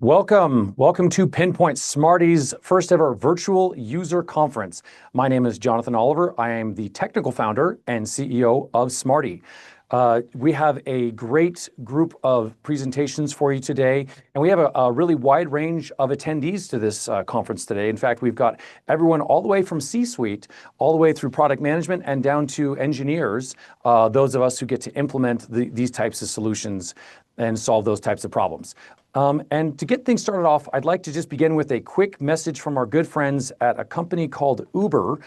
Welcome to Pinpoint, Smarty's first ever virtual user conference. My name is Jonathan Oliver. I am the technical founder and CEO of Smarty. We have a great group of presentations for you today, and we have a really wide range of attendees to this conference today. In fact, we've got everyone all the way from C-suite, all the way through product management and down to engineers, those of us who get to implement these types of solutions and solve those types of problems. And to get things started off, I'd like to just begin with a quick message from our good friends at a company called Uber.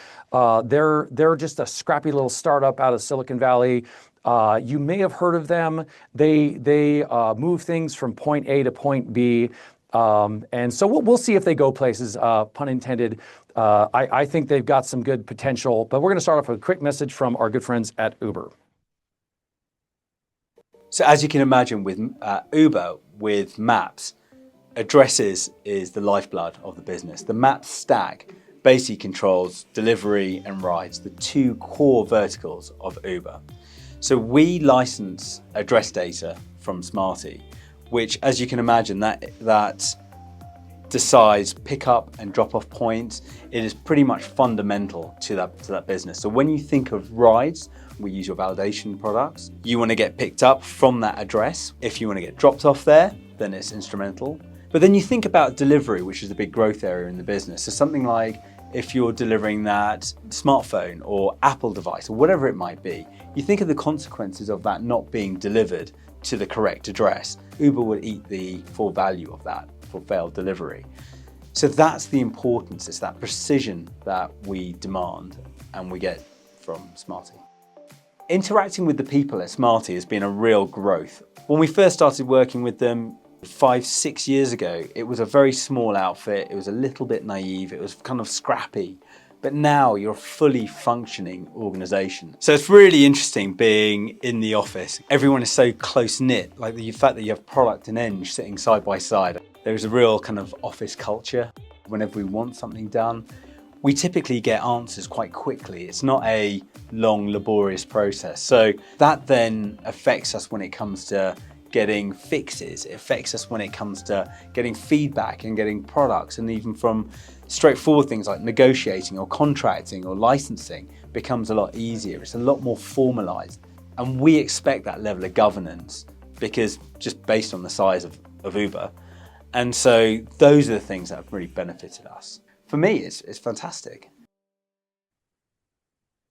They're just a scrappy little startup out of Silicon Valley. You may have heard of them. They move things from point A to point B. And so we'll see if they go places, pun intended. I think they've got some good potential, but we're going to start off with a quick message from our good friends at Uber. So as you can imagine with Uber, with maps, addresses is the lifeblood of the business. The map stack basically controls delivery and rides, the two core verticals of Uber. So we license address data from Smarty, which, as you can imagine, that decides pickup and drop-off points. It is pretty much fundamental to that business. So when you think of rides, we use your validation products. You want to get picked up from that address. If you want to get dropped off there, then it's instrumental. But then you think about delivery, which is a big growth area in the business. So something like if you're delivering that smartphone or Apple device or whatever it might be, you think of the consequences of that not being delivered to the correct address. Uber would eat the full value of that for failed delivery. So that's the importance. It's that precision that we demand and we get from Smarty. Interacting with the people at Smarty has been a real growth. When we first started working with them 5-6 years ago, it was a very small outfit. It was a little bit naive. It was kind of scrappy. But now you're a fully functioning organization. So it's really interesting being in the office. Everyone is so close knit, like the fact that you have product and eng sitting side by side. There's a real kind of office culture. Whenever we want something done, we typically get answers quite quickly. It's not a long, laborious process. So that then affects us when it comes to getting fixes. It affects us when it comes to getting feedback and getting products, and even from straightforward things like negotiating or contracting or licensing becomes a lot easier. It's a lot more formalized. And we expect that level of governance because just based on the size of Uber. And so those are the things that have really benefited us. For me, it's fantastic.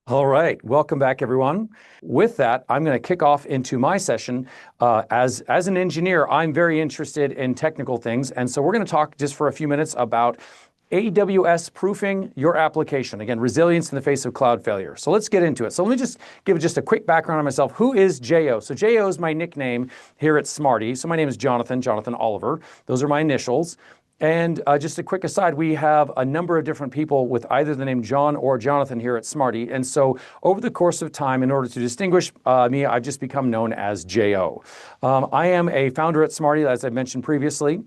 All right, welcome back, everyone. With that, I'm going to kick off into my session. As an engineer, I'm very interested in technical things, and so we're going to talk just for a few minutes about AWS proofing your application. Again, resilience in the face of cloud failure. So let's get into it. So let me just give just a quick background on myself. Who is JO? So JO is my nickname here at Smarty. So my name is Jonathan Oliver. Those are my initials. And just a quick aside, we have a number of different people with either the name John or Jonathan here at Smarty. And so over the course of time, in order to distinguish me, I've just become known as JO. I am a founder at Smarty, as I mentioned previously.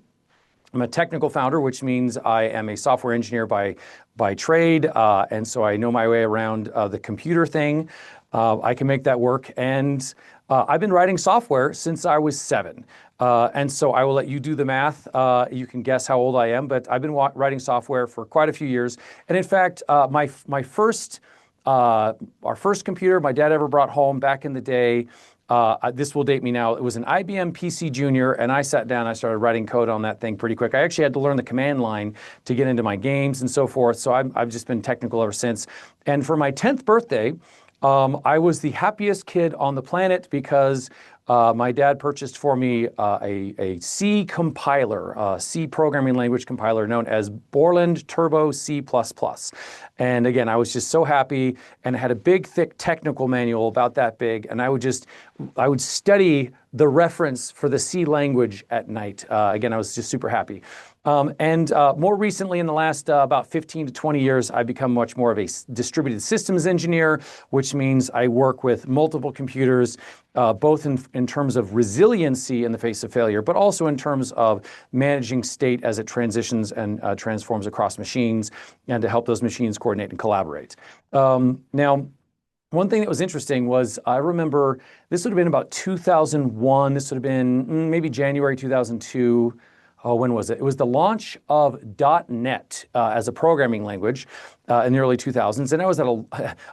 I'm a technical founder, which means I am a software engineer by trade. And so I know my way around the computer thing. I can make that work. And I've been writing software since I was 7. And so I will let you do the math. You can guess how old I am, but I've been writing software for quite a few years. And in fact, our first computer my dad ever brought home back in the day, this will date me now, it was an IBM PC Junior, and I sat down, I started writing code on that thing pretty quick. I actually had to learn the command line to get into my games and so forth, so I've just been technical ever since. And for my 10th birthday, I was the happiest kid on the planet because my dad purchased for me a C compiler, C programming language compiler known as Borland Turbo C++. And again, I was just so happy, and I had a big, thick technical manual about that big, and I would study the reference for the C language at night. Again, I was just super happy. And more recently, in the last about 15 to 20 years, I've become much more of a distributed systems engineer, which means I work with multiple computers, both in terms of resiliency in the face of failure, but also in terms of managing state as it transitions and transforms across machines, and to help those machines coordinate and collaborate. Now, one thing that was interesting was I remember this would have been about 2001. This would have been maybe January 2002. when was it? It was the launch of .NET as a programming language in the early 2000s. And I was at,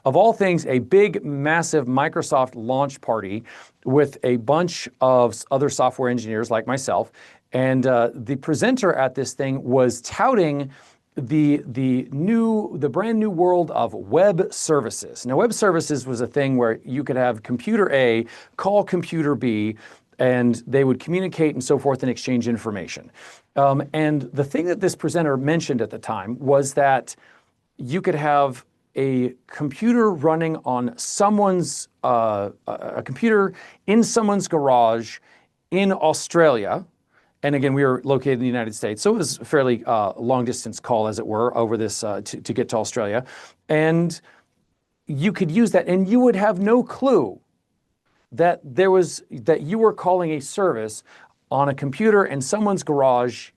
of all things, a big, massive Microsoft launch party with a bunch of other software engineers like myself. And the presenter at this thing was touting the brand new world of web services. Now, web services was a thing where you could have computer A call computer B, and they would communicate and so forth and exchange information. And the thing that this presenter mentioned at the time was that you could have a computer running on someone's, a computer in someone's garage in Australia. And again, we were located in the United States, so it was a fairly long distance call, as it were, over this to get to Australia. And you could use that, and you would have no clue that you were calling a service on a computer in someone's garage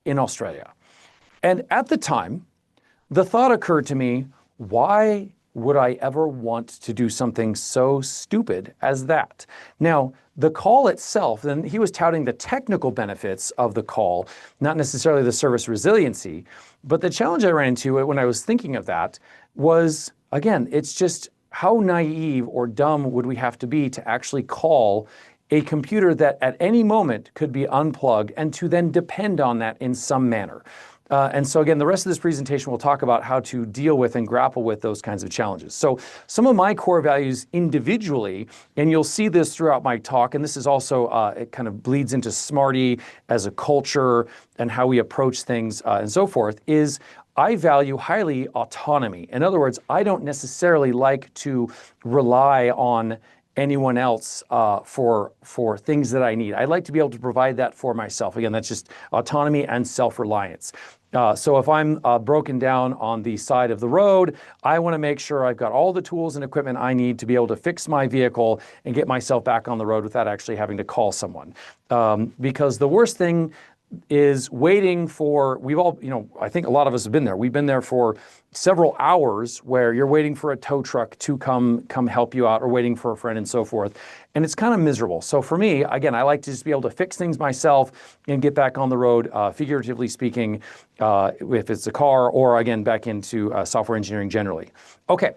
in Australia. And at the time, the thought occurred to me, why would I ever want to do something so stupid as that? Now, the call itself, and he was touting the technical benefits of the call, not necessarily the service resiliency, but the challenge I ran into when I was thinking of that was, again, it's just how naive or dumb would we have to be to actually call a computer that at any moment could be unplugged and to then depend on that in some manner. And so again, the rest of this presentation will talk about how to deal with and grapple with those kinds of challenges. So some of my core values individually, and you'll see this throughout my talk, and this is also, it kind of bleeds into Smarty as a culture and how we approach things and so forth, is I value highly autonomy. In other words, I don't necessarily like to rely on anyone else for things that I need. I like to be able to provide that for myself. Again, that's just autonomy and self-reliance. So if I'm broken down on the side of the road, I want to make sure I've got all the tools and equipment I need to be able to fix my vehicle and get myself back on the road without actually having to call someone. Because the worst thing is waiting for, we've all, I think a lot of us have been there. We've been there for several hours where you're waiting for a tow truck to come help you out, or waiting for a friend and so forth. And it's kind of miserable. So for me, again, I like to just be able to fix things myself and get back on the road, figuratively speaking, if it's a car, or again, back into software engineering generally. Okay.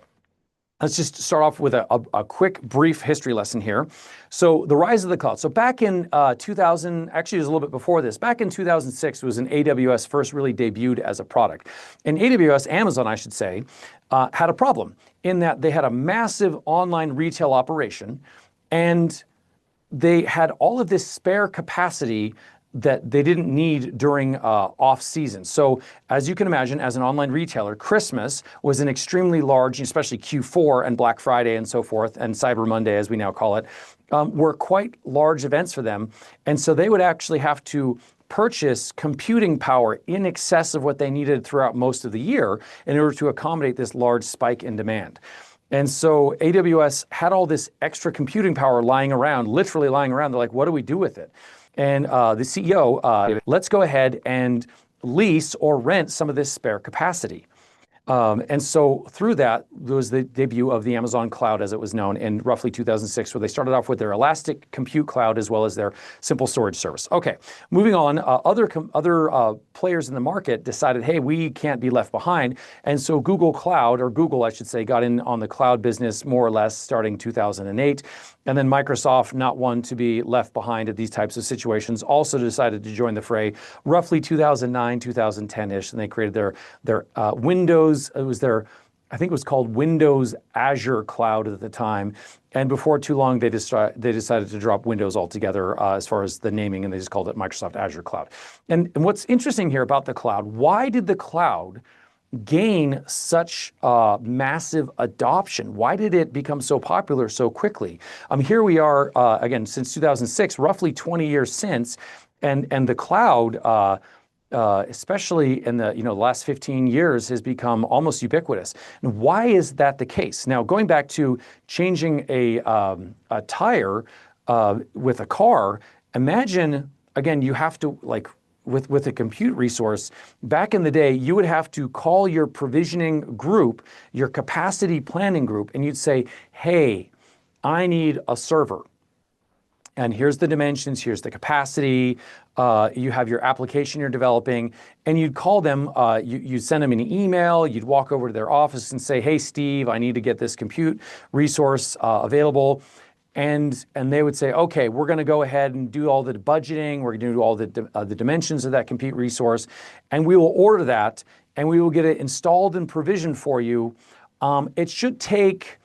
Let's just start off with a quick, brief history lesson here. So the rise of the cloud. So back in 2000, actually it was a little bit before this, back in 2006 was when AWS first really debuted as a product. And AWS, Amazon I should say, had a problem in that they had a massive online retail operation, and they had all of this spare capacity that they didn't need during off season. So as you can imagine, as an online retailer, Christmas was an extremely large, especially Q4 and Black Friday and so forth, and Cyber Monday, as we now call it, were quite large events for them. And so they would actually have to purchase computing power in excess of what they needed throughout most of the year in order to accommodate this large spike in demand. And so AWS had all this extra computing power lying around, literally lying around. They're like, what do we do with it? And the CEO, let's go ahead and lease or rent some of this spare capacity. And so through that, there was the debut of the Amazon Cloud, as it was known, in roughly 2006, where they started off with their Elastic Compute Cloud as well as their simple storage service. Okay, moving on, other players in the market decided, hey, we can't be left behind. And so Google Cloud, or Google, I should say, got in on the cloud business more or less starting 2008. And then Microsoft, not one to be left behind at these types of situations, also decided to join the fray roughly 2009, 2010-ish, and they created their Windows. It was I think it was called Windows Azure Cloud at the time. And before too long, they decided to drop Windows altogether as far as the naming, and they just called it Microsoft Azure Cloud. And what's interesting here about the cloud, why did the cloud gain such massive adoption? Why did it become so popular so quickly? Here we are, again, since 2006, roughly 20 years since, and the cloud, especially in the last 15 years, has become almost ubiquitous. And why is that the case? Now, going back to changing a tire with a car, imagine, again, you have to, with a compute resource, back in the day, you would have to call your provisioning group, your capacity planning group, and you'd say, hey, I need a server. and here's the dimensions, here's the capacity, you have your application you're developing, and you'd call them, you'd send them an email, you'd walk over to their office and say, hey, Steve, I need to get this compute resource available. And they would say, okay, we're going to go ahead and do all the budgeting, we're going to do all the dimensions of that compute resource, and we will order that, and we will get it installed and provisioned for you. It should take,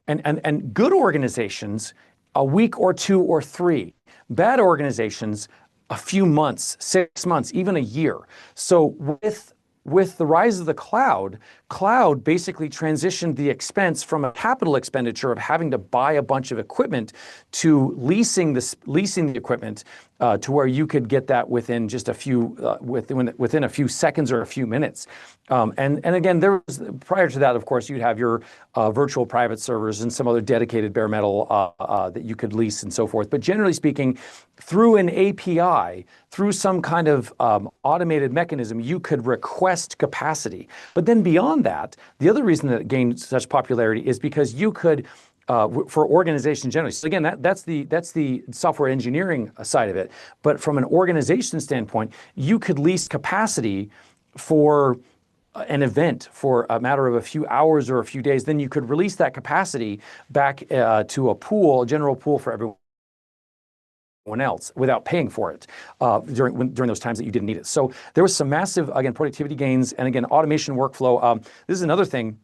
and good organizations, a week or 2 or 3. Bad organizations, a few months, 6 months, even a year. So with the rise of the cloud basically transitioned the expense from a capital expenditure of having to buy a bunch of equipment to leasing the equipment to where you could get that within just a few within a few seconds or a few minutes. And again, there was, prior to that, of course, you'd have your virtual private servers and some other dedicated bare metal that you could lease and so forth. But generally speaking, through an API, through some kind of automated mechanism, you could request capacity. But then beyond that, the other reason that it gained such popularity is because you could, for organizations generally. So again, that's the software engineering side of it. But from an organization standpoint, you could lease capacity for an event for a matter of a few hours or a few days. Then you could release that capacity back to a pool, a general pool for everyone else without paying for it during those times that you didn't need it. So there was some massive, again, productivity gains, and again, automation workflow. This is another thing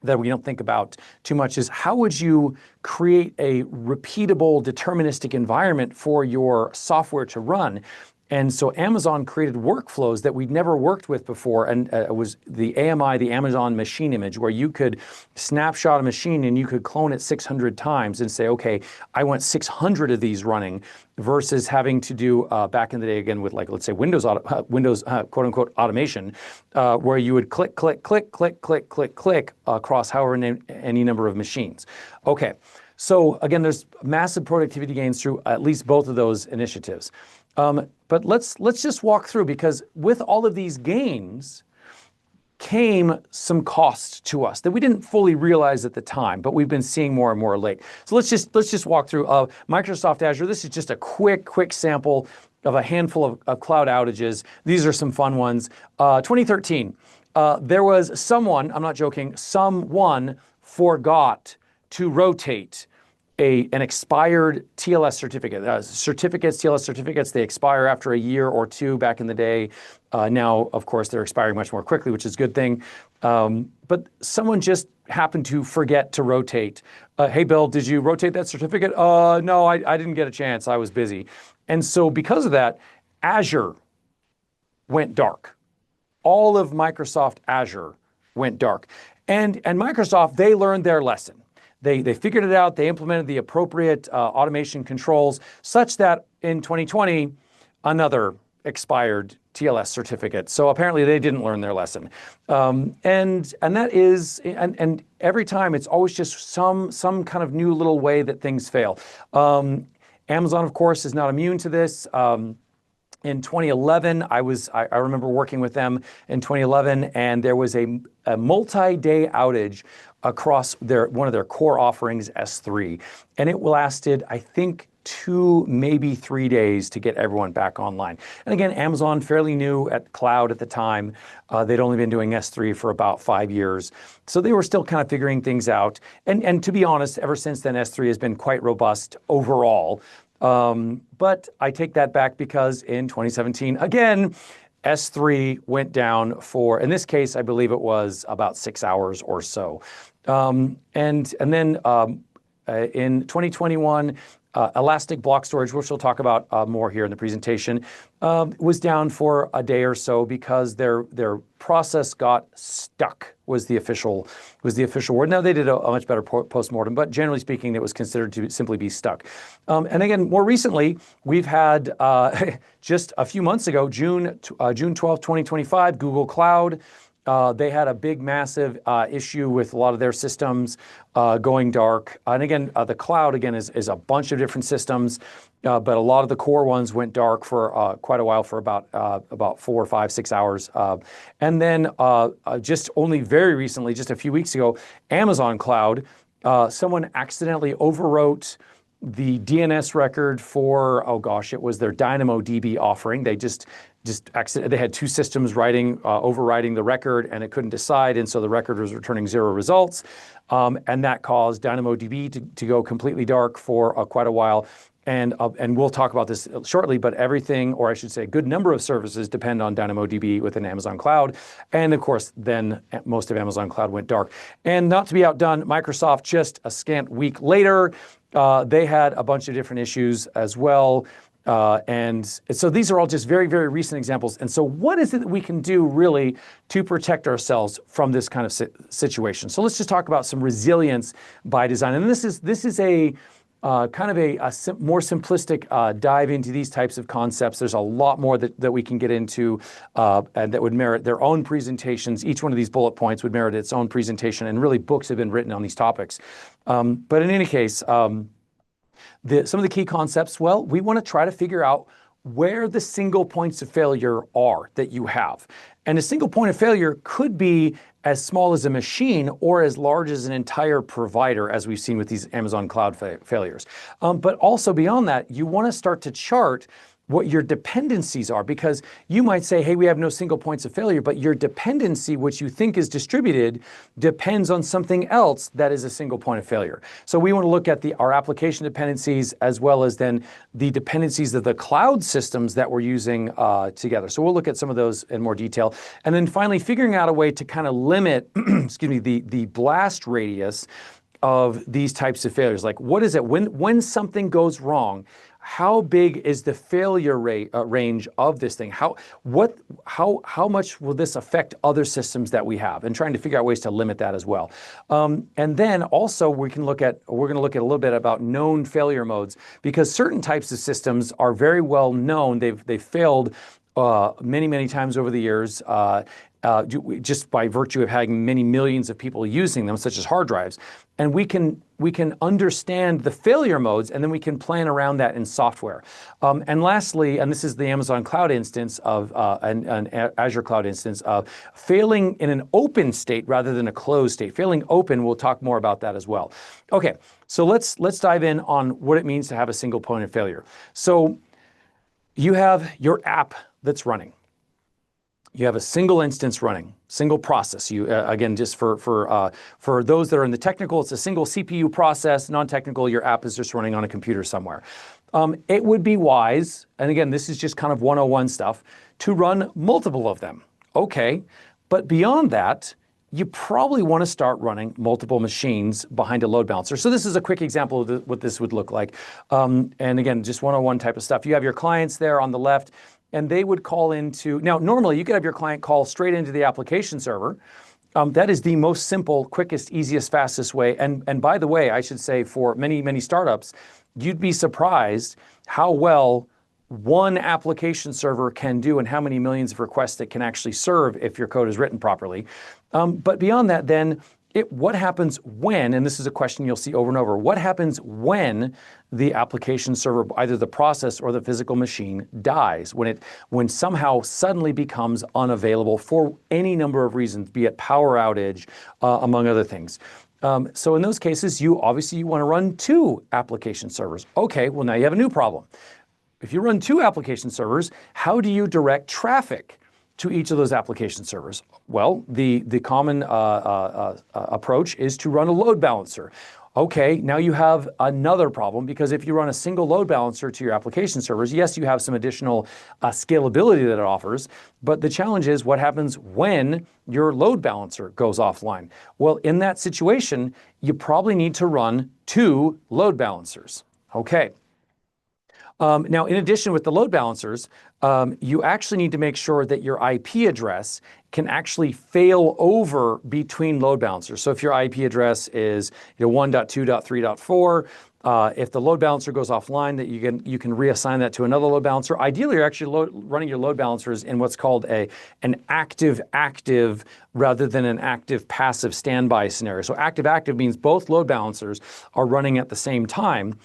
that we don't think about too much, is how would you create a repeatable deterministic environment for your software to run? And so Amazon created workflows that we'd never worked with before, and it was the AMI, the Amazon Machine Image, where you could snapshot a machine and you could clone it 600 times and say, okay, I want 600 of these running, versus having to do back in the day, again, with, like, let's say Windows quote unquote automation, where you would click, click, click, click, click, click, click across however any number of machines. Okay, so again, there's massive productivity gains through at least both of those initiatives. But let's just walk through, because with all of these gains came some cost to us that we didn't fully realize at the time, but we've been seeing more and more late. So let's just walk through Microsoft Azure. This is just a quick sample of a handful of cloud outages. These are some fun ones. 2013, there was someone, I'm not joking, someone forgot to rotate an expired TLS certificate. TLS certificates, they expire after a year or 2 back in the day. Now, of course, they're expiring much more quickly, which is a good thing. But someone just happened to forget to rotate. Hey, Bill, did you rotate that certificate? No, I didn't get a chance. I was busy. And so because of that, Azure went dark. All of Microsoft Azure went dark. And Microsoft, they learned their lesson. They figured it out. They implemented the appropriate automation controls such that in 2020, another expired TLS certificate. So apparently they didn't learn their lesson. And that is, and every time it's always just some kind of new little way that things fail. Amazon, of course, is not immune to this. In 2011, I remember working with them in 2011, and there was a multi-day outage across one of their core offerings, S3. And it lasted, I think, 2, maybe 3 days to get everyone back online. And again, Amazon, fairly new at cloud at the time. They'd only been doing S3 for about 5 years. So they were still kind of figuring things out. And to be honest, ever since then, S3 has been quite robust overall. But I take that back, because in 2017, again, S3 went down for, in this case, I believe it was about 6 hours or so. And then in 2021, Elastic Block Storage, which we'll talk about more here in the presentation, was down for a day or so because their process got stuck, was the official word. Now, they did a much better postmortem, but generally speaking, it was considered to simply be stuck. And again, more recently, we've had just a few months ago, June 12th, 2025, Google Cloud. They had a big, massive issue with a lot of their systems going dark. And again, the cloud, again, is a bunch of different systems, but a lot of the core ones went dark for quite a while, for about 4, 5, 6 hours. And then just only very recently, just a few weeks ago, Amazon Cloud, someone accidentally overwrote DNS record for, oh gosh, it was their DynamoDB offering. They they had two systems overriding the record, and it couldn't decide, and so the record was returning 0 results, and that caused DynamoDB to go completely dark for quite a while. And we'll talk about this shortly, but everything, or I should say a good number of services, depend on DynamoDB within Amazon Cloud. And of course, then most of Amazon Cloud went dark. And not to be outdone, Microsoft, just a scant week later, they had a bunch of different issues as well. And so these are all just very, very recent examples. And so what is it that we can do really to protect ourselves from this kind of situation? So let's just talk about some resilience by design. And this is a kind of a more simplistic dive into these types of concepts. There's a lot more that we can get into and that would merit their own presentations. Each one of these bullet points would merit its own presentation, and really books have been written on these topics. But in any case, some of the key concepts, well, we want to try to figure out where the single points of failure are that you have. And a single point of failure could be as small as a machine or as large as an entire provider, as we've seen with these Amazon Cloud failures. But also beyond that, you want to start to chart what your dependencies are, because you might say, hey, we have no single points of failure, but your dependency, which you think is distributed, depends on something else that is a single point of failure. So we want to look at our application dependencies, as well as then the dependencies of the cloud systems that we're using together. So we'll look at some of those in more detail. And then finally, figuring out a way to kind of limit, excuse me, the blast radius of these types of failures. Like, what is it when something goes wrong? How big is the failure rate range of this thing? How much will this affect other systems that we have? And trying to figure out ways to limit that as well. And then also we're going to look at a little bit about known failure modes, because certain types of systems are very well known. They've failed many times over the years. Just by virtue of having many millions of people using them, such as hard drives. And we can understand the failure modes, and then we can plan around that in software. And lastly, and this is the Amazon Cloud instance of an Azure Cloud instance of failing in an open state rather than a closed state. Failing open, we'll talk more about that as well. Okay, so let's dive in on what it means to have a single point of failure. So you have your app that's running. You have a single instance running, single process. You again, just for those that are in the technical, it's a single CPU process. Non-technical, your app is just running on a computer somewhere. It would be wise, and again, this is just kind of 101 stuff, to run multiple of them. Okay, but beyond that, you probably want to start running multiple machines behind a load balancer. So this is a quick example of what this would look like. And again, just 101 type of stuff. You have your clients there on the left, and they would call into, now normally you could have your client call straight into the application server. That is the most simple, quickest, easiest, fastest way. And by the way, I should say for many startups, you'd be surprised how well one application server can do and how many millions of requests it can actually serve if your code is written properly. But beyond that, then, what happens when, and this is a question you'll see over and over, what happens when the application server, either the process or the physical machine, dies, when somehow suddenly becomes unavailable for any number of reasons, be it power outage, among other things. So in those cases, you want to run two application servers. Okay, well now you have a new problem. If you run two application servers, how do you direct traffic to each of those application servers? Well, the common approach is to run a load balancer. Okay, now you have another problem, because if you run a single load balancer to your application servers, yes, you have some additional scalability that it offers, but the challenge is what happens when your load balancer goes offline? Well, in that situation, you probably need to run two load balancers. Okay. Now, in addition with the load balancers, you actually need to make sure that your IP address can actually fail over between load balancers. So if your IP address is 1.2.3.4, if the load balancer goes offline, that you can reassign that to another load balancer. Ideally, you're actually running your load balancers in what's called an active rather than an active passive standby scenario. So active means both load balancers are running at the same time,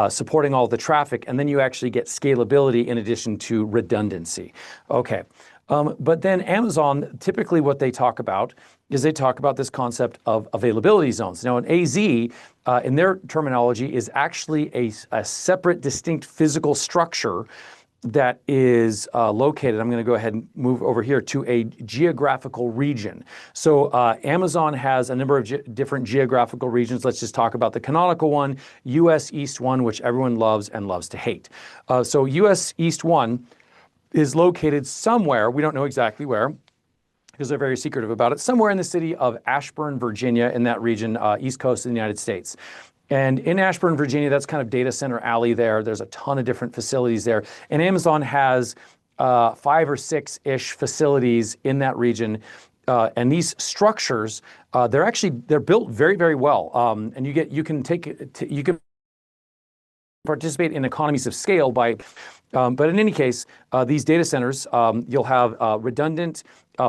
supporting all the traffic, and then you actually get scalability in addition to redundancy. Okay, But then Amazon, typically what they talk about is they talk about this concept of availability zones. Now, an AZ, in their terminology, is actually a separate, distinct physical structure that is located, I'm going to go ahead and move over here, to a geographical region. So Amazon has a number of different geographical regions. Let's just talk about the canonical one, US East 1, which everyone loves and loves to hate. So US East 1 is located somewhere, we don't know exactly where, because they're very secretive about it, somewhere in the city of Ashburn, Virginia, in that region, East Coast of the United States. And in Ashburn, Virginia, that's kind of data center alley there. There's a ton of different facilities there. And Amazon has 5 or 6-ish facilities in that region. And these structures, they're built very, very well. And you can participate in economies of scale by, but in any case, these data centers, you'll have redundant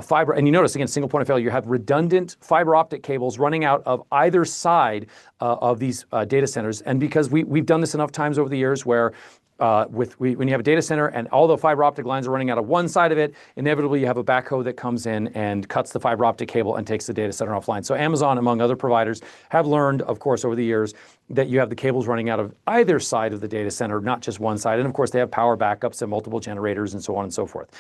fiber, and you notice, again, single point of failure, you have redundant fiber optic cables running out of either side of these data centers. And because we've done this enough times over the years where when you have a data center and all the fiber optic lines are running out of one side of it, inevitably you have a backhoe that comes in and cuts the fiber optic cable and takes the data center offline. So Amazon, among other providers, have learned, of course, over the years that you have the cables running out of either side of the data center, not just one side. And of course, they have power backups and multiple generators and so on and so forth.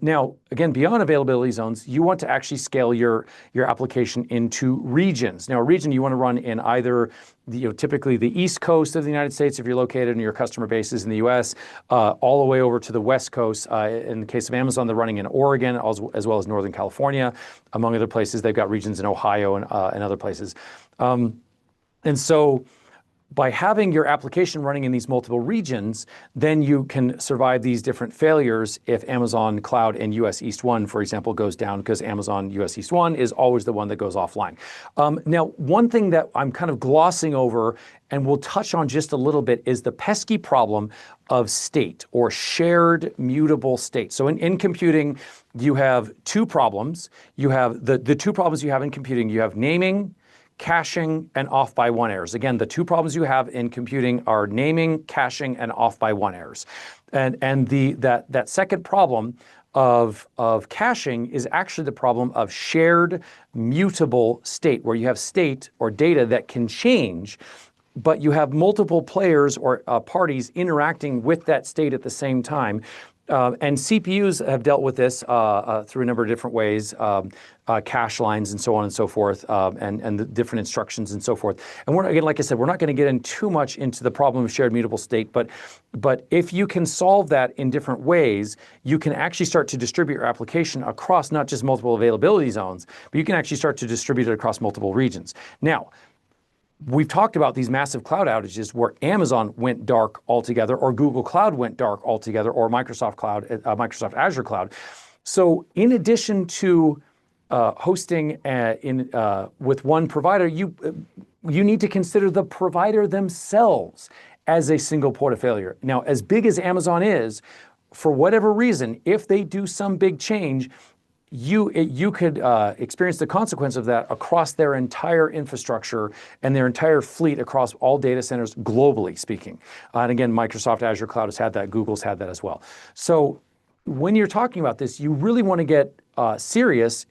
Now, again, beyond availability zones, you want to actually scale your application into regions. Now, a region you want to run in either typically the East Coast of the United States if you're located and your customer base is in the US, all the way over to the West Coast. In the case of Amazon, they're running in Oregon as well as Northern California. Among other places, they've got regions in Ohio and other places. And so by having your application running in these multiple regions, then you can survive these different failures if Amazon Cloud and US East 1, for example, goes down, because Amazon US East 1 is always the one that goes offline. Now, one thing that I'm kind of glossing over and we'll touch on just a little bit is the pesky problem of state or shared mutable state. So in computing, you have two problems. You have the two problems you have in computing. You have naming, caching, and off by one errors. Again, the two problems you have in computing are naming, caching, and off by one errors. And that second problem of caching is actually the problem of shared mutable state, where you have state or data that can change, but you have multiple players or parties interacting with that state at the same time. And CPUs have dealt with this through a number of different ways, cache lines and so on and so forth, and the different instructions and so forth. And again, like I said, we're not going to get in too much into the problem of shared mutable state, but if you can solve that in different ways, you can actually start to distribute your application across not just multiple availability zones, but you can actually start to distribute it across multiple regions. Now, we've talked about these massive cloud outages where Amazon went dark altogether, or Google Cloud went dark altogether, or Microsoft Azure Cloud. So in addition to hosting with one provider, you need to consider the provider themselves as a single point of failure. Now, as big as Amazon is, for whatever reason, if they do some big change, you could experience the consequence of that across their entire infrastructure and their entire fleet across all data centers globally speaking. And again, Microsoft Azure Cloud has had that, Google's had that as well. So when you're talking about this, you really want to get serious.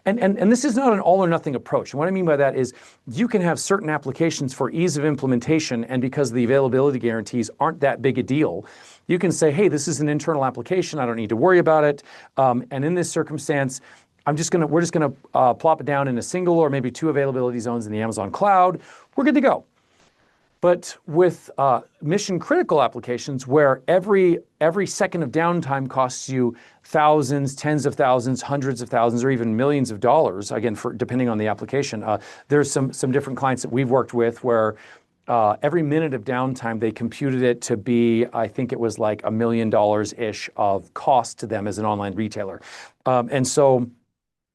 And this is not an all or nothing approach. And what I mean by that is you can have certain applications for ease of implementation, and because the availability guarantees aren't that big a deal, you can say, hey, this is an internal application. I don't need to worry about it. And in this circumstance, we're just gonna plop it down in a single or maybe two availability zones in the Amazon cloud. We're good to go. But with mission critical applications where every second of downtime costs you thousands, tens of thousands, hundreds of thousands, or even millions of dollars, again, depending on the application, there's some different clients that we've worked with where every minute of downtime, they computed it to be, I think it was like $1 million-ish of cost to them as an online retailer. And so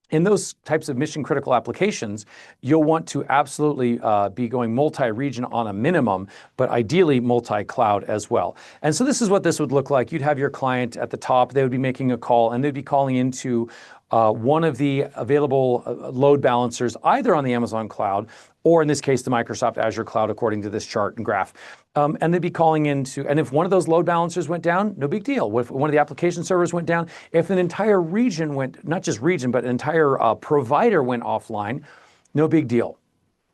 in those types of mission critical applications, you'll want to absolutely be going multi-region on a minimum, but ideally multi-cloud as well. And so this is what this would look like. You'd have your client at the top, they would be making a call, and they'd be calling into one of the available load balancers, either on the Amazon cloud or in this case, the Microsoft Azure cloud, according to this chart and graph. And they'd be calling into, and if one of those load balancers went down, no big deal. If one of the application servers went down, if an entire region went, not just region, but an entire provider went offline, no big deal,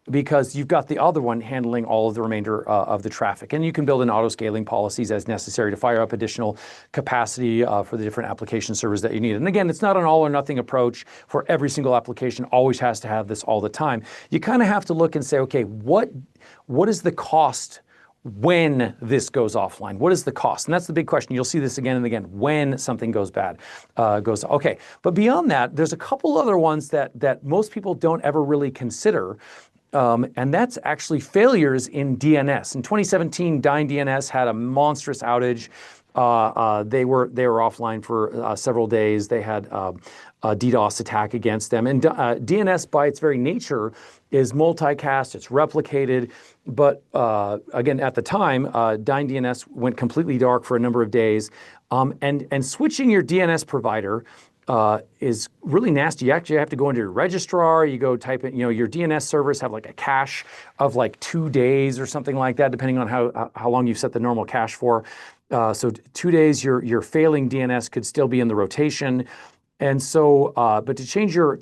because you've got the other one handling all of the remainder of the traffic. And you can build in auto-scaling policies as necessary to fire up additional capacity for the different application servers that you need. And again, it's not an all or nothing approach for every single application, always has to have this all the time. You kind of have to look and say, okay, what is the cost when this goes offline? What is the cost? And that's the big question. You'll see this again and again when something goes bad, okay. But beyond that, there's a couple other ones that most people don't ever really consider. And that's actually failures in DNS. In 2017, Dyn DNS had a monstrous outage. They were offline for several days. They had a DDoS attack against them. And DNS, by its very nature, is multicast. It's replicated. But again, at the time, Dyn DNS went completely dark for a number of days. And switching your DNS provider is really nasty. You actually have to go into your registrar, you go type in, your DNS servers have like a cache of like 2 days or something like that, depending on how long you've set the normal cache for. So 2 days, your failing DNS could still be in the rotation. And so, but to change your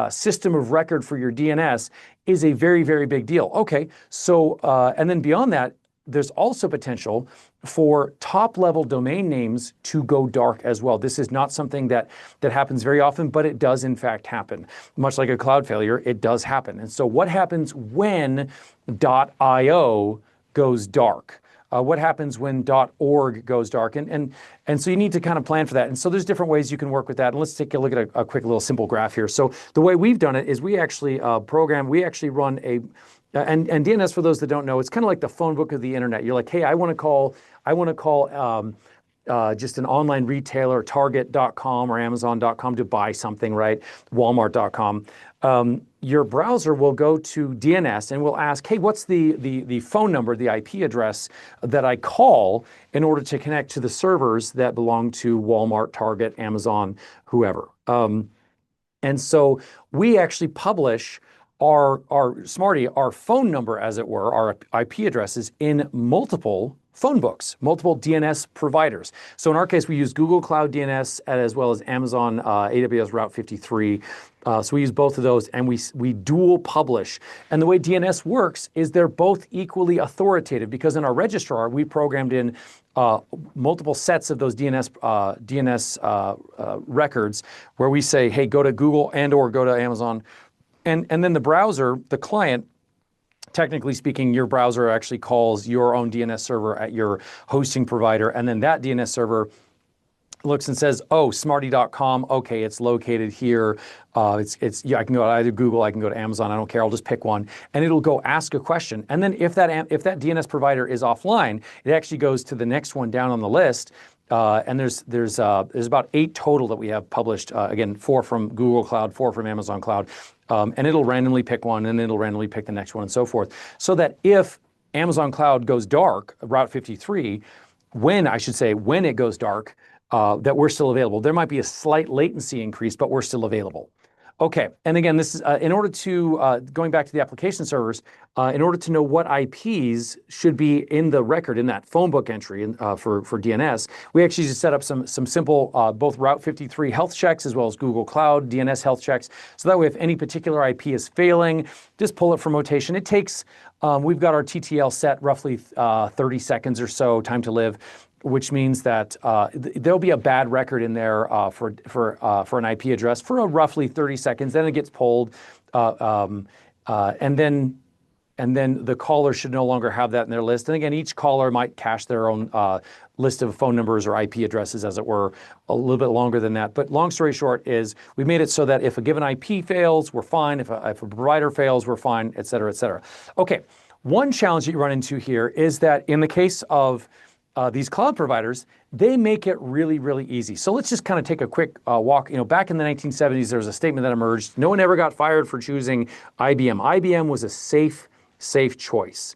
system of record for your DNS is a very, very big deal. Okay, so, and then beyond that, there's also potential for top-level domain names to go dark as well. This is not something that happens very often, but it does in fact happen. Much like a cloud failure, it does happen. And so what happens when .io goes dark? What happens when .org goes dark? And so you need to kind of plan for that. And so there's different ways you can work with that. And let's take a look at a quick little simple graph here. So the way we've done it is we actually run a and DNS, for those that don't know, it's kind of like the phone book of the internet. You're like, hey, I want to call just an online retailer, Target.com or Amazon.com to buy something, right? Walmart.com. Your browser will go to DNS and will ask, hey, what's the phone number, the IP address that I call in order to connect to the servers that belong to Walmart, Target, Amazon, whoever. And so we actually publish our Smarty, our phone number, as it were, our IP addresses in multiple phone books, multiple DNS providers. So in our case, we use Google Cloud DNS as well as Amazon AWS Route 53. So we use both of those, and we dual publish. And the way DNS works is they're both equally authoritative, because in our registrar, we programmed in multiple sets of those DNS records where we say, hey, go to Google and or go to Amazon. And then the browser, the client, technically speaking, your browser actually calls your own DNS server at your hosting provider, and then that DNS server looks and says, oh, Smarty.com, okay, it's located here. I can go to either Google, I can go to Amazon, I don't care, I'll just pick one, and it'll go ask a question. And then if that DNS provider is offline, it actually goes to the next one down on the list. And there's about 8 total that we have published. Again, 4 from Google Cloud, 4 from Amazon Cloud, and it'll randomly pick one, and it'll randomly pick the next one, and so forth. So that if Amazon Cloud goes dark, Route 53, when it goes dark, that we're still available. There might be a slight latency increase, but we're still available. Okay, and again, this is in order to, going back to the application servers, in order to know what IPs should be in the record, in that phone book entry for DNS, we actually just set up some simple both Route 53 health checks as well as Google Cloud DNS health checks. So that way, if any particular IP is failing, just pull it from rotation. It takes, we've got our TTL set roughly 30 seconds or so, time to live, which means that there'll be a bad record in there for an IP address for roughly 30 seconds. Then it gets pulled, and then the caller should no longer have that in their list. And again, each caller might cache their own list of phone numbers or IP addresses, as it were, a little bit longer than that. But long story short is we made it so that if a given IP fails, we're fine. If a provider fails, we're fine, et cetera, et cetera. Okay, one challenge that you run into here is that in the case of these cloud providers, they make it really, really easy. So let's just kind of take a quick walk. Back in the 1970s, there was a statement that emerged. No one ever got fired for choosing IBM. IBM was a safe choice.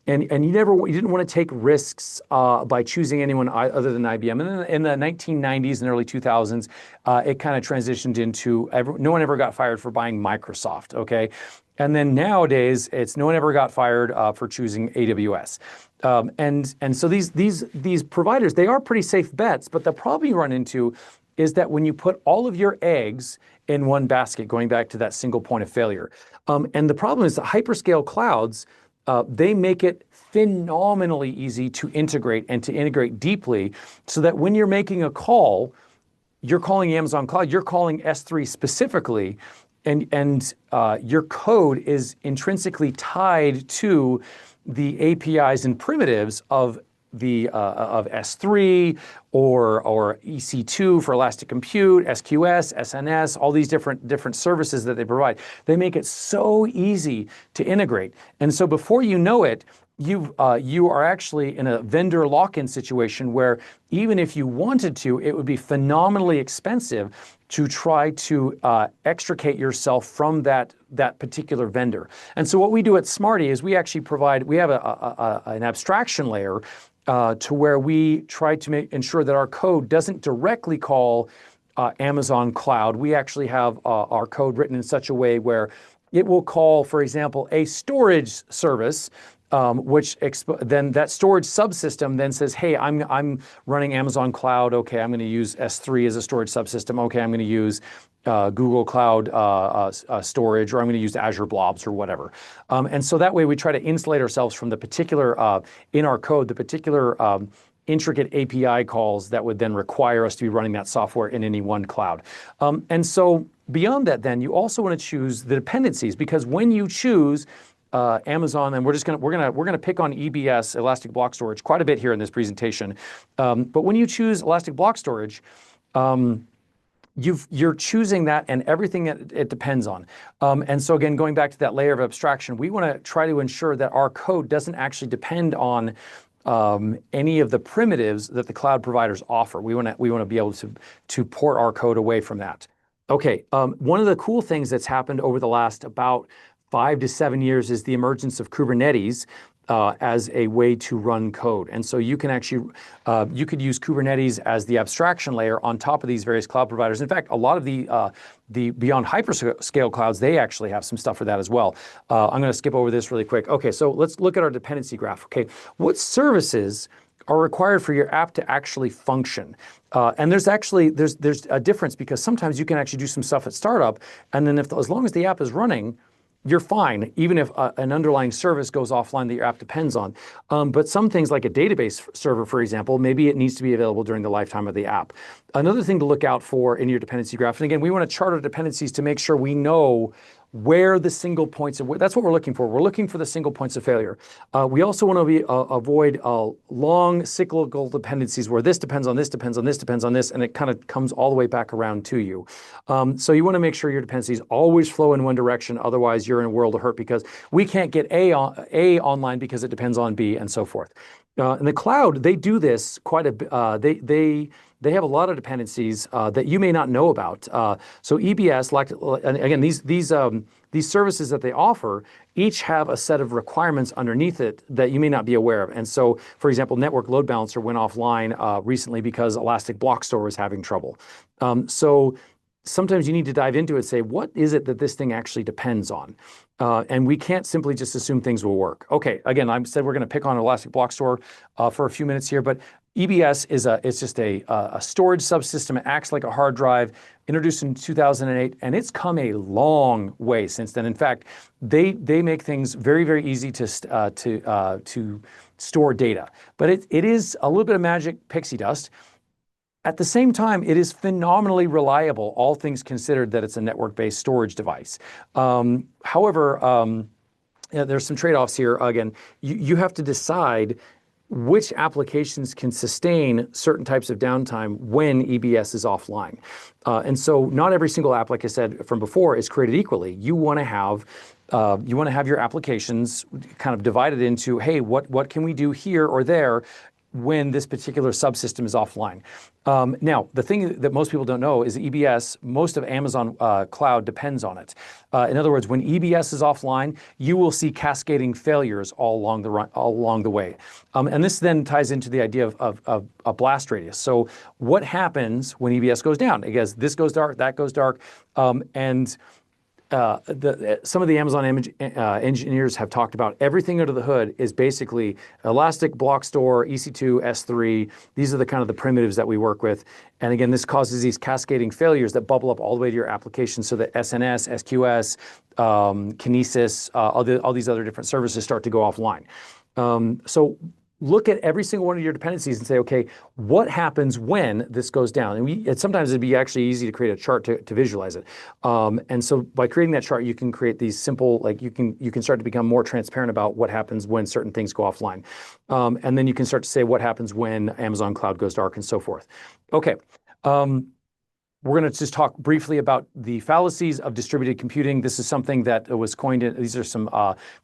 And you didn't want to take risks by choosing anyone other than IBM. And then in the 1990s and early 2000s, it kind of transitioned into no one ever got fired for buying Microsoft. Okay, and then nowadays it's no one ever got fired for choosing AWS. And so these providers, they are pretty safe bets, but the problem you run into is that when you put all of your eggs in one basket, going back to that single point of failure, and the problem is that hyperscale clouds, they make it phenomenally easy to integrate and to integrate deeply so that when you're making a call, you're calling Amazon Cloud, you're calling S3 specifically, and your code is intrinsically tied to the APIs and primitives of of S3 or EC2 for Elastic Compute, SQS, SNS, all these different services that they provide. They make it so easy to integrate. And so before you know it, you are actually in a vendor lock-in situation where even if you wanted to, it would be phenomenally expensive to try to extricate yourself from that particular vendor. And so what we do at Smarty is we actually have an abstraction layer to where we try to ensure that our code doesn't directly call Amazon Cloud. We actually have our code written in such a way where it will call, for example, a storage service, then that storage subsystem then says, hey, I'm running Amazon Cloud. Okay, I'm going to use S3 as a storage subsystem. Okay, I'm going to use Google Cloud storage, or I'm going to use Azure Blobs or whatever. And so that way we try to insulate ourselves from the particular, in our code, the particular intricate API calls that would then require us to be running that software in any one cloud. And so beyond that, then you also want to choose the dependencies, because when you choose Amazon, and we're gonna pick on EBS, Elastic Block Storage, quite a bit here in this presentation. But when you choose Elastic Block Storage, you're choosing that and everything that it depends on. And so again, going back to that layer of abstraction, we want to try to ensure that our code doesn't actually depend on any of the primitives that the cloud providers offer. We want to be able to port our code away from that. Okay, one of the cool things that's happened over the last about 5 to 7 years is the emergence of Kubernetes as a way to run code. And so you can actually, you could use Kubernetes as the abstraction layer on top of these various cloud providers. In fact, a lot of the beyond hyperscale clouds, they actually have some stuff for that as well. I'm going to skip over this really quick. Okay, so let's look at our dependency graph. Okay, what services are required for your app to actually function? And there's a difference, because sometimes you can actually do some stuff at startup, and then as long as the app is running, you're fine, even if an underlying service goes offline that your app depends on. But some things like a database server, for example, maybe it needs to be available during the lifetime of the app. Another thing to look out for in your dependency graph, and again, we want to chart our dependencies to make sure we know where the single points of, that's what we're looking for. We're looking for the single points of failure. We also want to avoid long cyclical dependencies where this depends on this, depends on this, depends on this, and it kind of comes all the way back around to you. So you want to make sure your dependencies always flow in one direction. Otherwise, you're in a world of hurt, because we can't get A online because it depends on B, and so forth. In the cloud, they do this quite a bit. They have a lot of dependencies that you may not know about. So EBS, and again, these services that they offer each have a set of requirements underneath it that you may not be aware of. And so, for example, Network Load Balancer went offline recently because Elastic Block Store was having trouble. So sometimes you need to dive into it and say, what is it that this thing actually depends on? And we can't simply just assume things will work. Okay, again, I said we're going to pick on Elastic Block Store for a few minutes here, but EBS it's just a storage subsystem. It acts like a hard drive, introduced in 2008, and it's come a long way since then. In fact, they make things very, very easy to store data. But it is a little bit of magic pixie dust. At the same time, it is phenomenally reliable, all things considered, that it's a network-based storage device. However, there's some trade-offs here. Again, you have to decide which applications can sustain certain types of downtime when EBS is offline. And so not every single app, like I said from before, is created equally. You want to have your applications kind of divided into, hey, what can we do here or there when this particular subsystem is offline. Now, the thing that most people don't know is EBS, most of Amazon Cloud depends on it. In other words, when EBS is offline, you will see cascading failures all along the way. And this then ties into the idea of a blast radius. So what happens when EBS goes down? I guess this goes dark, that goes dark, and some of the Amazon engineers have talked about everything under the hood is basically Elastic Block Store, EC2, S3. These are the kind of the primitives that we work with. And again, this causes these cascading failures that bubble up all the way to your application so that SNS, SQS, Kinesis, all these other different services start to go offline. So look at every single one of your dependencies and say, okay, what happens when this goes down? And sometimes it'd be actually easy to create a chart to visualize it. And so by creating that chart, you can create these simple, like you can start to become more transparent about what happens when certain things go offline. And then you can start to say what happens when Amazon Cloud goes dark and so forth. Okay. We're going to just talk briefly about the fallacies of distributed computing. This is something that was coined in, these are some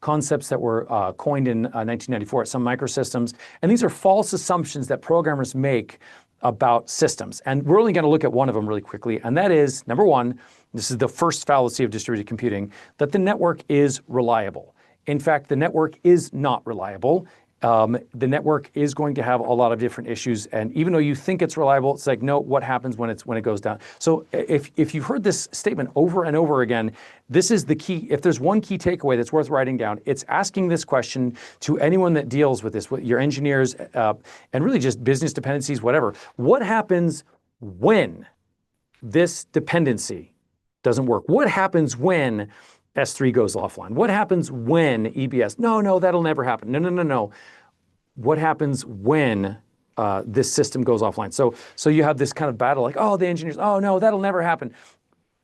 concepts that were coined in 1994 at Sun Microsystems. And these are false assumptions that programmers make about systems. And we're only going to look at one of them really quickly. And that is, number one, this is the first fallacy of distributed computing, that the network is reliable. In fact, the network is not reliable. The network is going to have a lot of different issues, and even though you think it's reliable, it's like, no, what happens when it goes down? So if you've heard this statement over and over again, this is the key. If there's one key takeaway that's worth writing down, it's asking this question to anyone that deals with this, with your engineers, and really just business dependencies, whatever. What happens when this dependency doesn't work? What happens when S3 goes offline? What happens when EBS? No, that'll never happen. No. What happens when this system goes offline? So you have this kind of battle, like, oh, the engineers, oh no, that'll never happen,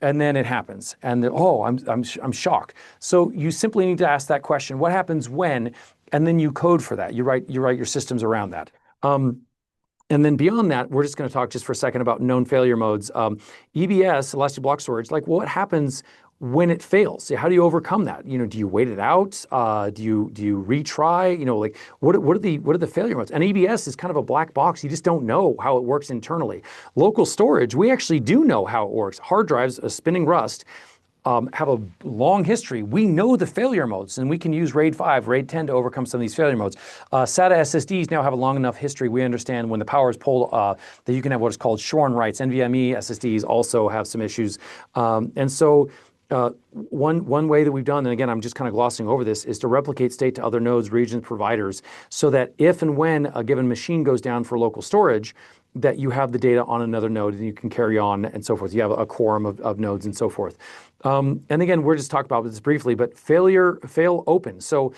and then it happens, and I'm shocked. So you simply need to ask that question: what happens when? And then you code for that. You write your systems around that. And then beyond that, we're just going to talk just for a second about known failure modes. EBS, Elastic Block Storage, like what happens when it fails? How do you overcome that? Do you wait it out? Do you retry? Like what are the failure modes? And EBS is kind of a black box. You just don't know how it works internally. Local storage, we actually do know how it works. Hard drives, a spinning rust, have a long history. We know the failure modes, and we can use RAID 5, RAID 10 to overcome some of these failure modes. SATA SSDs now have a long enough history. We understand when the power is pulled that you can have what is called shorn writes. NVMe SSDs also have some issues. And so one way that we've done, and again, I'm just kind of glossing over this, is to replicate state to other nodes, regions, providers, so that if and when a given machine goes down for local storage, that you have the data on another node and you can carry on and so forth. You have a quorum of nodes and so forth. And again, we're just talking about this briefly, but fail open. So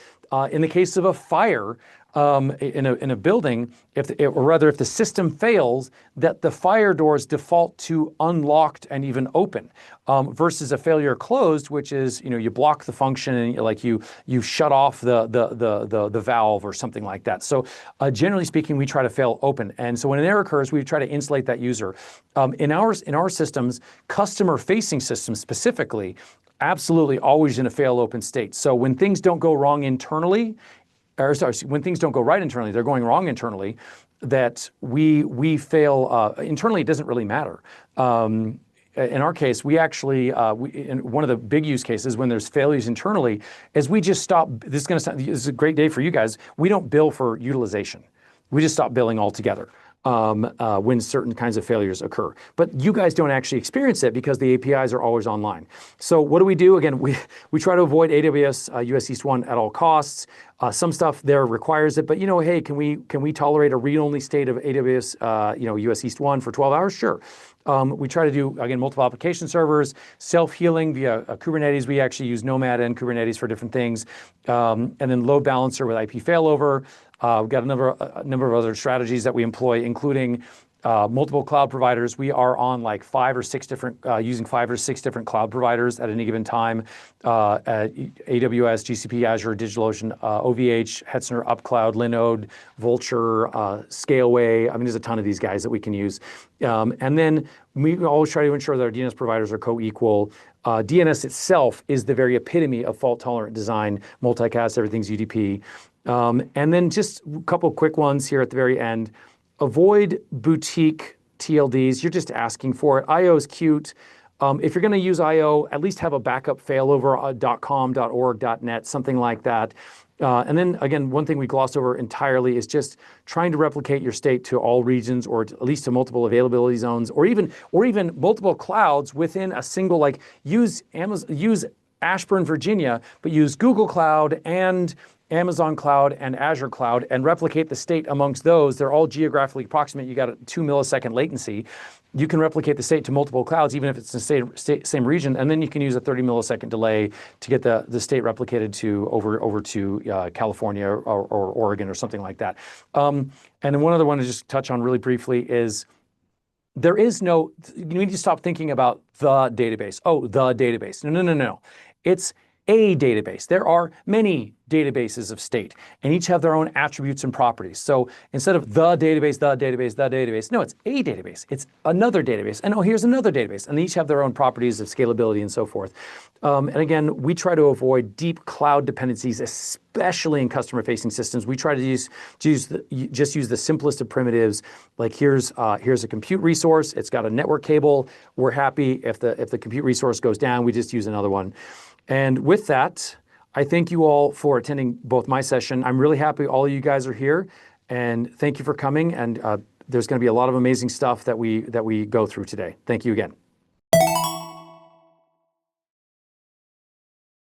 in the case of a fire, in a building, if the system fails, that the fire doors default to unlocked and even open, versus a failure closed, which is you block the function and like you shut off the valve or something like that. So generally speaking, we try to fail open, and so when an error occurs, we try to insulate that user. In our systems, customer-facing systems specifically, absolutely always in a fail open state. So when things don't go wrong internally, when things don't go right internally, they're going wrong internally, that we fail internally, it doesn't really matter. In our case, we actually, in one of the big use cases when there's failures internally, is we just stop. This is a great day for you guys. We don't bill for utilization. We just stop billing altogether when certain kinds of failures occur. But you guys don't actually experience it because the APIs are always online. So what do we do? Again, we try to avoid AWS US East 1 at all costs. Some stuff there requires it, but hey, can we tolerate a read-only state of AWS US East 1 for 12 hours? Sure. We try to do, again, multiple application servers, self-healing via Kubernetes. We actually use Nomad and Kubernetes for different things. And then load balancer with IP failover. We've got a number of other strategies that we employ, including multiple cloud providers. We are on like using 5 or 6 different cloud providers at any given time. At AWS, GCP, Azure, DigitalOcean, OVH, Hetzner, UpCloud, Linode, Vultr, Scaleway. I mean, there's a ton of these guys that we can use. And then we always try to ensure that our DNS providers are co-equal. DNS itself is the very epitome of fault-tolerant design, multicast, everything's UDP. And then just a couple quick ones here at the very end. Avoid boutique TLDs. You're just asking for it. IO is cute. If you're going to use IO, at least have a backup failover .com, .org, .net, something like that. And then again, one thing we glossed over entirely is just trying to replicate your state to all regions, or at least to multiple availability zones, or even multiple clouds within a single, like use Ashburn, Virginia, but use Google Cloud and Amazon Cloud and Azure Cloud and replicate the state amongst those. They're all geographically approximate. You got a 2 millisecond latency. You can replicate the state to multiple clouds, even if it's the same region, and then you can use a 30 millisecond delay to get the state replicated to over to California or Oregon or something like that. And then one other one to just touch on really briefly is there is no, you need to stop thinking about the database. Oh, the database. No. It's a database. There are many databases of state, and each have their own attributes and properties. So instead of the database, no, it's a database. It's another database. And oh, here's another database. And they each have their own properties of scalability and so forth. And again, we try to avoid deep cloud dependencies, especially in customer-facing systems. We try to just use the simplest of primitives. Like here's a compute resource. It's got a network cable. We're happy if the compute resource goes down, we just use another one. And with that, I thank you all for attending both my session. I'm really happy all of you guys are here, and thank you for coming. And there's going to be a lot of amazing stuff that we go through today. Thank you again.